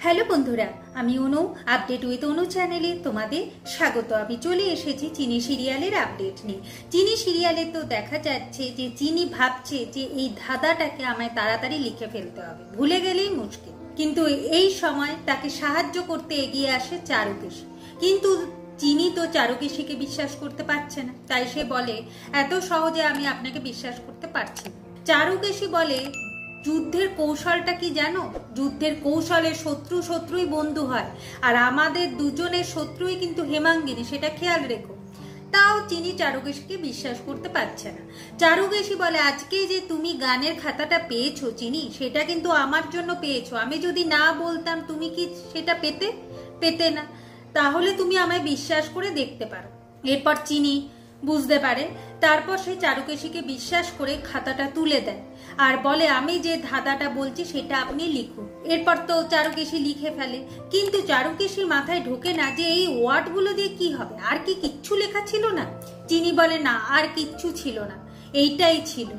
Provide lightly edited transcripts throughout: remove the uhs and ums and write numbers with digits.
Hello বন্ধুরা, আমি অনু update with অনু চ্যানেলে তোমাদের স্বাগত। আমি চলে এসেছি চিনি সিরিয়ালের আপডেট নিয়ে। চিনি সিরিয়ালে তো দেখা যাচ্ছে যে চিনি ভাবছে যে এই ধাঁধাটাকে আমায় তাড়াতাড়ি লিখে ফেলতে হবে, ভুলে গেলেই মুশকিল। কিন্তু এই সময় তাকে সাহায্য করতে এগিয়ে আসে চারুকেশী। কিন্তু চিনি তো চারুকেশীকে বিশ্বাস করতে পারছে না, তাই সে বলে এত সহজে আমি আপনাকে বিশ্বাস করতে পারছি না। চারুকেশী বলে যুদ্ধের কৌশলটা কি জানো? যুদ্ধের কৌশলে শত্রুই বন্ধু হয়, আর আমাদের দুজনের শত্রুই কিন্তু হেমাঙ্গিনী, সেটা খেয়াল রেখো। তাও চিনি চারুকেশীকে বিশ্বাস করতে পারছে না। চারুকেশী বলে আজকে যে তুমি গানের খাতাটা পেয়েছো চিনি, সেটা কিন্তু আমার জন্য পেয়েছো। আমি যদি না বলতাম তুমি কি সেটা পেতে না। তাহলে তুমি আমায় বিশ্বাস করে দেখতে পারো। এরপর চিনি বুঝতে পারে, তারপর সে চারুকেশীকে বিশ্বাস করে খাতাটা তুলে দেয় আর বলে আমি যে ধাঁধাটা বলছি সেটা আপনি লিখুন। এরপর তো চারুকেশী লিখে ফেলে, কিন্তু চারুকেশীর মাথায় ঢোকে না যে এই ওয়ার্ডগুলো দিয়ে কি হবে। আর কি কিচ্ছু লেখা ছিল না? চিনি বলে না, আর কিচ্ছু ছিল না, এইটাই ছিল,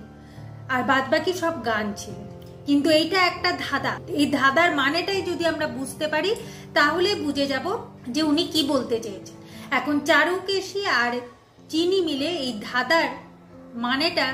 আর বাদবাকি সব গান ছিল। কিন্তু এইটা একটা ধাঁধা, এই ধাঁধার মানেটাই যদি আমরা বুঝতে পারি তাহলে বুঝে যাব যে উনি কি বলতে চেয়েছেন। এখন চারুকেশী আর চিনি মিলে এই ধাঁধার মানেটা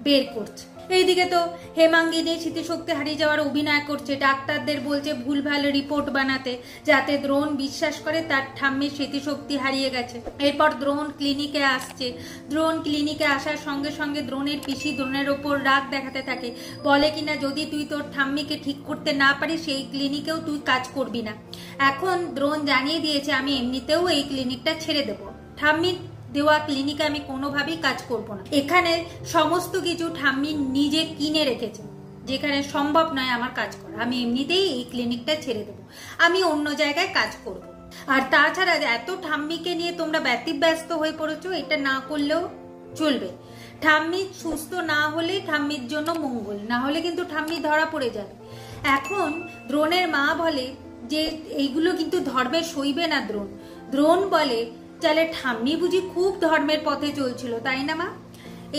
বের করছে। এইদিকে তো হেমাঙ্গিনী স্মৃতিশক্তি হারিয়ে যাওয়ার অভিনয় করছে, ডাক্তারদের বলছে ভুলভাল রিপোর্ট বানাতে যাতে দ্রোণ বিশ্বাস করে তার ঠাম্মির স্মৃতিশক্তি হারিয়ে গেছে। এরপর দ্রোণ ক্লিনিকে আসছে। দ্রোণ ক্লিনিকে আসার সঙ্গে সঙ্গে দ্রোণের পিসি দ্রোণের ওপর রাগ দেখাতে থাকে, বলে কিনা যদি তুই তোর ঠাম্মিকে ঠিক করতে না পারিস সেই ক্লিনিকেও তুই কাজ করবি না। এখন দ্রোণ জানিয়ে দিয়েছে আমি এমনিতেও এই ক্লিনিকটা ছেড়ে দেবো, ঠাম্মির দেওয়া ক্লিনিকে আমি কোনোভাবেই কাজ করব না। এখানে সমস্ত কিছু ঠাম্মি নিজে কিনে রেখেছে, যেখানে সম্ভব নয় আমার কাজ করা। আমি এমনিতেই এই ক্লিনিকটা ছেড়ে দেবো, আমি অন্য জায়গায় কাজ করব। আর তাছাড়া এত ঠাম্মিকে নিয়ে তোমরা ব্যতিব্যস্ত হয়ে পড়েছো, এটা না করলেও চলবে। ঠাম্মি সুস্থ না হলে ঠাম্মির জন্য মঙ্গল, না হলে কিন্তু ঠাম্মি ধরা পড়ে যাবে। এখন দ্রোণের মা বলে যে এইগুলো কিন্তু ধর্মের সইবে না। দ্রোণ বলে তাহলে ঠাম্মি বুঝি খুব ধর্মের পথে চলছিল, তাই না মা?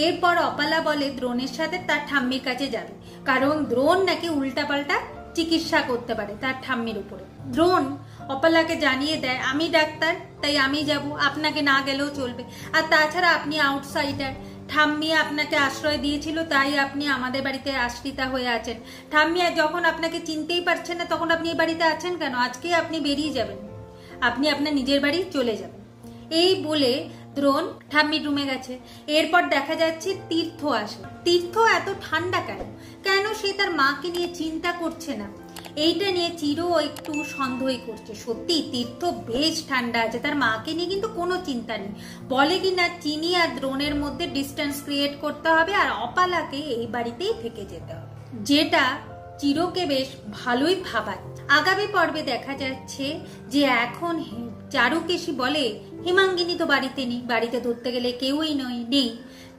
এরপর অপালা বলে দ্রোণের সাথে তার ঠাম্মির কাছে যাবে, কারণ দ্রোণ নাকি উল্টাপাল্টা চিকিৎসা করতে পারে তার ঠাম্মির উপরে। দ্রোণ অপালাকে জানিয়ে দেয় আমি ডাক্তার, তাই আমি যাব, আপনাকে না গেলেও চলবে। আর তাছাড়া আপনি আউটসাইডার, ঠাম্মি আপনাকে আশ্রয় দিয়েছিল তাই আপনি আমাদের বাড়িতে আশ্রিতা হয়ে আছেন। ঠাম্মি যখন আপনাকে চিনতেই পারছেন না তখন আপনি এই বাড়িতে আছেন কেন? আজকে আপনি বেরিয়ে যাবেন, আপনি আপনার নিজের বাড়ি চলে যাবেন। এই বলে দ্রোণ ঠাম্মির রুমে গেছে। এরপর দেখা যাচ্ছে তীর্থ আসে। তীর্থ এত ঠান্ডা কেন সে তার মাকে নিয়ে চিন্তা করছে না, এইটা নিয়ে চিরও একটু সন্দেহই করছে। সত্যি তীর্থ বেশ ঠান্ডা আছে, তার মাকে নিয়ে কিন্তু কোনো চিন্তা নেই। বলে কিনা চিনি আর দ্রোণের মধ্যে ডিস্টেন্স ক্রিয়েট করতে হবে আর অপালাকে এই বাড়িতেই থেকে যেতে হবে, যেটা চিরকে বেশ ভালোই ভাবায়। আগামী পর্বে দেখা যাচ্ছে যে এখন চারুকেশী বলে হেমাঙ্গিনী তো বাড়িতে নেই, বাড়িতে ধরতে গেলে কেউই নেই।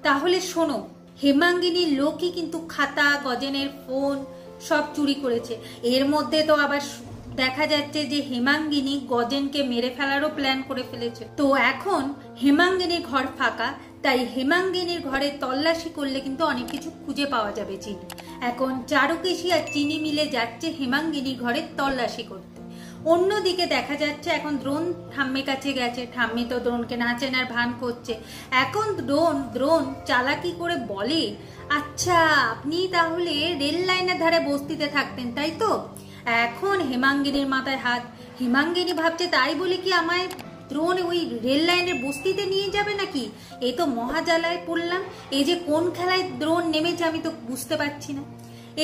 তাহলে শোনো, হেমাঙ্গিনীর লোকই কিন্তু খাতা গজেনের ফোন সব চুরি করেছে। এর মধ্যে তো আবার দেখা যাচ্ছে যে হেমাঙ্গিনী গজেনকে মেরে ফেলারও প্ল্যান করে ফেলেছে। তো এখন হেমাঙ্গিনীর ঘর ফাঁকা, তাই হেমাঙ্গিনীর ঘরে তল্লাশি করলে কিন্তু অনেক কিছু খুঁজে পাওয়া যাবে চিনি। এখন চারুকেশী আর চিনি মিলে যাচ্ছে হেমাঙ্গিনীর ঘরে তল্লাশি করতে। অন্যদিকে দেখা যাচ্ছে এখন দ্রোণ ঠাম্মির কাছে গেছে, ঠাম্মি তো দ্রোণকে না চেনার ভান করছে। এখন দ্রোণ চালাকি করে বলে আচ্ছা আপনি তাহলে রেল লাইনের ধারে বস্তিতে থাকতেন তাই তো? এখন হেমাঙ্গিনীর মাথায় হাত। হেমাঙ্গিনী ভাবছে তাই বলে কি আমায় দ্রোণ ওই রেল লাইনের বস্তিতে নিয়ে যাবে নাকি? এই তো মহাজালায় পড়লাম, এই যে কোন খেলায় দ্রোণ নেমেছে আমি তো বুঝতে পারছি না।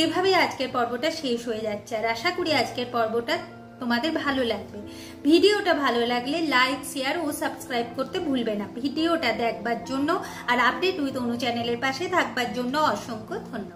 এইভাবেই আজকের পর্বটা শেষ হয়ে যাচ্ছে, আর আশা করি আজকের পর্বটা তোমাদের ভালো লাগবে। ভিডিওটা ভালো লাগলে লাইক শেয়ার ও সাবস্ক্রাইব করতে ভুলবে না। ভিডিওটা দেখবার জন্য আর আপডেট উইথ অনু চ্যানেলের পাশে থাকবার জন্য অসংখ্য ধন্যবাদ।